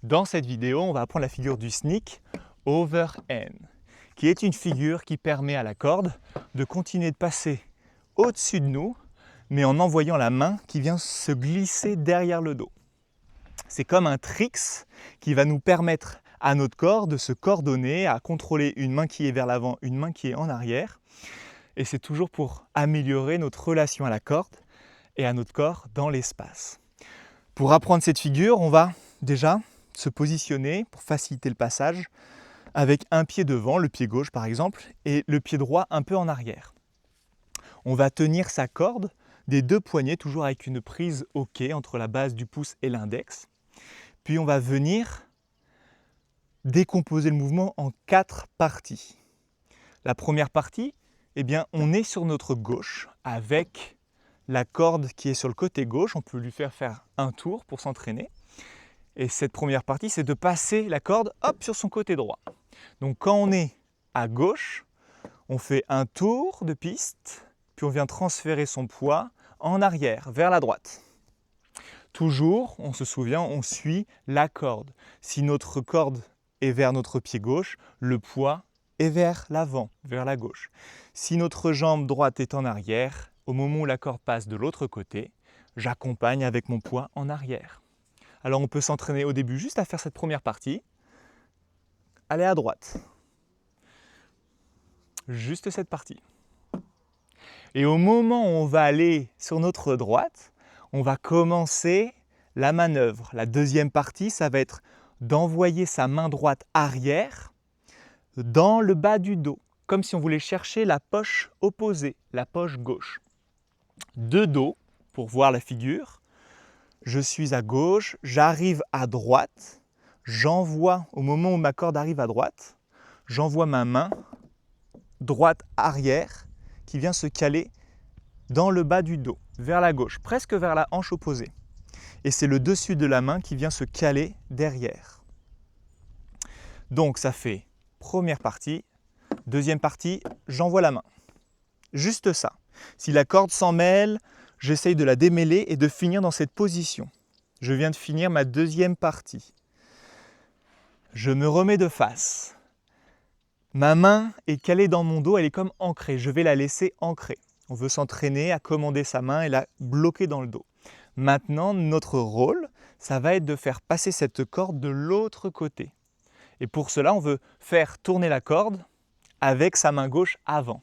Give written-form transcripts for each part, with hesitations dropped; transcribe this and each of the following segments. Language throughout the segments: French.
Dans cette vidéo, on va apprendre la figure du sneak overhand, qui est une figure qui permet à la corde de continuer de passer au-dessus de nous, mais en envoyant la main qui vient se glisser derrière le dos. C'est comme un tricks qui va nous permettre à notre corps de se coordonner, à contrôler une main qui est vers l'avant, une main qui est en arrière. Et c'est toujours pour améliorer notre relation à la corde et à notre corps dans l'espace. Pour apprendre cette figure, on va déjà se positionner pour faciliter le passage avec un pied devant, le pied gauche par exemple, et le pied droit un peu en arrière. On va tenir sa corde des deux poignets, toujours avec une prise au quai entre la base du pouce et l'index. Puis on va venir décomposer le mouvement en 4 parties. La première partie, eh bien, on est sur notre gauche avec la corde qui est sur le côté gauche. On peut lui faire un tour pour s'entraîner. Et cette première partie, c'est de passer la corde hop, sur son côté droit. Donc quand on est à gauche, on fait un tour de piste, puis on vient transférer son poids en arrière, vers la droite. Toujours, on se souvient, on suit la corde. Si notre corde est vers notre pied gauche, le poids est vers l'avant, vers la gauche. Si notre jambe droite est en arrière, au moment où la corde passe de l'autre côté, j'accompagne avec mon poids en arrière. Alors on peut s'entraîner au début juste à faire cette première partie. Aller à droite. Juste cette partie. Et au moment où on va aller sur notre droite, on va commencer la manœuvre. La deuxième partie, ça va être d'envoyer sa main droite arrière dans le bas du dos, comme si on voulait chercher la poche opposée, la poche gauche. De dos, pour voir la figure, je suis à gauche, j'arrive à droite, j'envoie, au moment où ma corde arrive à droite, j'envoie ma main droite arrière qui vient se caler dans le bas du dos, vers la gauche, presque vers la hanche opposée. Et c'est le dessus de la main qui vient se caler derrière. Donc ça fait première partie. Deuxième partie, j'envoie la main. Juste ça. Si la corde s'en mêle, j'essaye de la démêler et de finir dans cette position. Je viens de finir ma deuxième partie. Je me remets de face. Ma main est calée dans mon dos, elle est comme ancrée. Je vais la laisser ancrée. On veut s'entraîner à commander sa main et la bloquer dans le dos. Maintenant, notre rôle, ça va être de faire passer cette corde de l'autre côté. Et pour cela, on veut faire tourner la corde avec sa main gauche avant.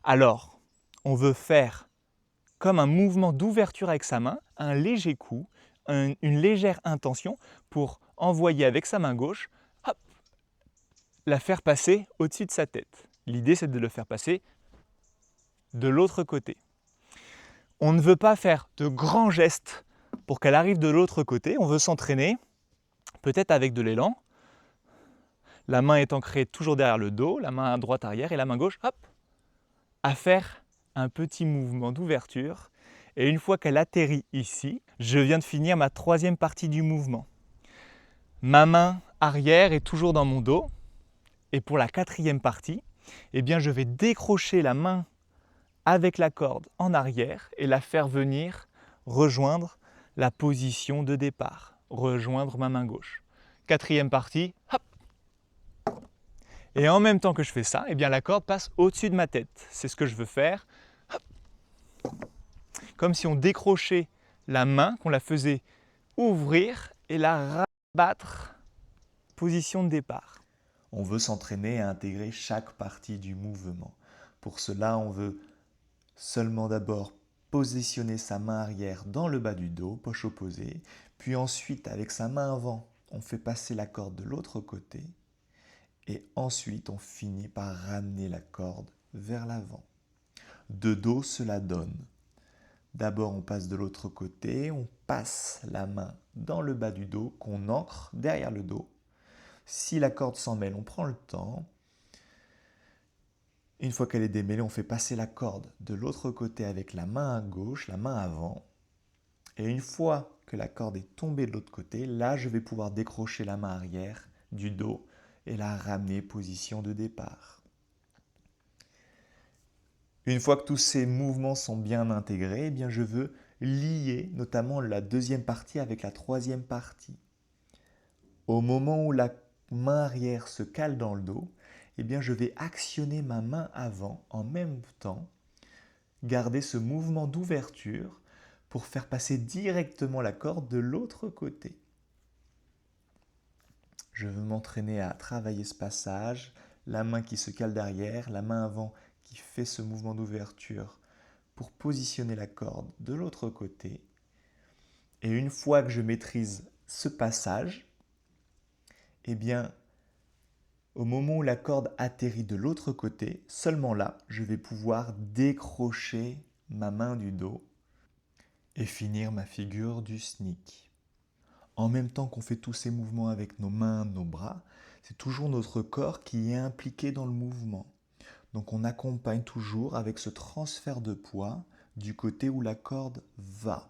Alors, on veut faire comme un mouvement d'ouverture avec sa main, un léger coup, une légère intention pour envoyer avec sa main gauche, hop, la faire passer au-dessus de sa tête. L'idée, c'est de le faire passer de l'autre côté. On ne veut pas faire de grands gestes pour qu'elle arrive de l'autre côté. On veut s'entraîner, peut-être avec de l'élan. La main est ancrée toujours derrière le dos, la main droite arrière et la main gauche, hop, à faire un petit mouvement d'ouverture. Et une fois qu'elle atterrit ici, je viens de finir ma troisième partie du mouvement. Ma main arrière est toujours dans mon dos. Et pour la quatrième partie, eh bien, je vais décrocher la main avec la corde en arrière et la faire venir rejoindre la position de départ, rejoindre ma main gauche. Quatrième partie, hop. Et en même temps que je fais ça, eh bien la corde passe au-dessus de ma tête. C'est ce que je veux faire. Hop. Comme si on décrochait la main, qu'on la faisait ouvrir et la rabattre, position de départ. On veut s'entraîner à intégrer chaque partie du mouvement. Pour cela, on veut seulement d'abord positionner sa main arrière dans le bas du dos, poche opposée, puis ensuite avec sa main avant, on fait passer la corde de l'autre côté et ensuite on finit par ramener la corde vers l'avant. De dos, cela donne. D'abord, on passe de l'autre côté, on passe la main dans le bas du dos qu'on ancre derrière le dos. Si la corde s'en mêle, on prend le temps. Une fois qu'elle est démêlée, on fait passer la corde de l'autre côté avec la main à gauche, la main avant. Et une fois que la corde est tombée de l'autre côté, là, je vais pouvoir décrocher la main arrière du dos et la ramener position de départ. Une fois que tous ces mouvements sont bien intégrés, eh bien, je veux lier notamment la deuxième partie avec la troisième partie. Au moment où la main arrière se cale dans le dos, eh bien je vais actionner ma main avant en même temps, garder ce mouvement d'ouverture pour faire passer directement la corde de l'autre côté. Je veux m'entraîner à travailler ce passage, la main qui se cale derrière, la main avant qui fait ce mouvement d'ouverture pour positionner la corde de l'autre côté. Et une fois que je maîtrise ce passage, eh bien, au moment où la corde atterrit de l'autre côté, seulement là, je vais pouvoir décrocher ma main du dos et finir ma figure du sneak. En même temps qu'on fait tous ces mouvements avec nos mains, nos bras, c'est toujours notre corps qui est impliqué dans le mouvement. Donc on accompagne toujours avec ce transfert de poids du côté où la corde va.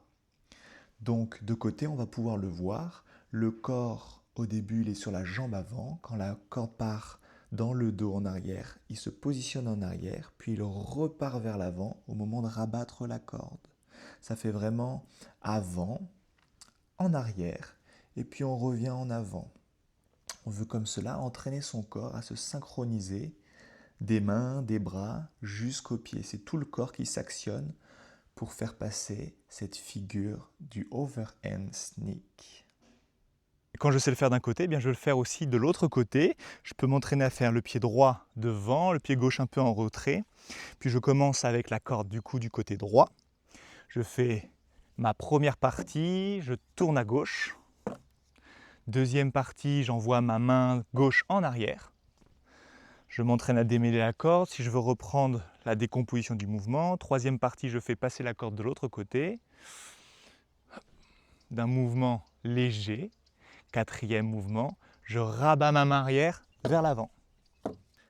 Donc de côté, on va pouvoir le voir, le corps au début il est sur la jambe avant, quand la corde part dans le dos en arrière, il se positionne en arrière, puis il repart vers l'avant au moment de rabattre la corde. Ça fait vraiment avant, en arrière, et puis on revient en avant. On veut comme cela entraîner son corps à se synchroniser des mains, des bras jusqu'aux pieds. C'est tout le corps qui s'actionne pour faire passer cette figure du overhand sneak. Quand je sais le faire d'un côté, eh bien je vais le faire aussi de l'autre côté. Je peux m'entraîner à faire le pied droit devant, le pied gauche un peu en retrait. Puis je commence avec la corde du côté droit. Je fais ma première partie, je tourne à gauche. Deuxième partie, j'envoie ma main gauche en arrière. Je m'entraîne à démêler la corde. Si je veux reprendre la décomposition du mouvement, troisième partie, je fais passer la corde de l'autre côté. D'un mouvement léger. Quatrième mouvement, je rabats ma main arrière vers l'avant.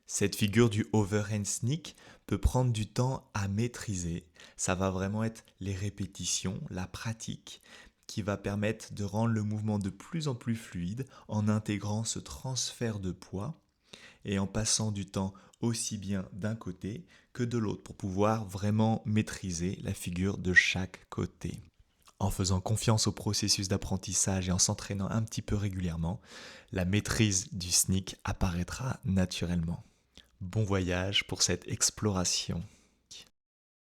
Cette figure du overhand sneak peut prendre du temps à maîtriser. Ça va vraiment être les répétitions, la pratique qui va permettre de rendre le mouvement de plus en plus fluide en intégrant ce transfert de poids et en passant du temps aussi bien d'un côté que de l'autre pour pouvoir vraiment maîtriser la figure de chaque côté. En faisant confiance au processus d'apprentissage et en s'entraînant un petit peu régulièrement, la maîtrise du sneak apparaîtra naturellement. Bon voyage pour cette exploration.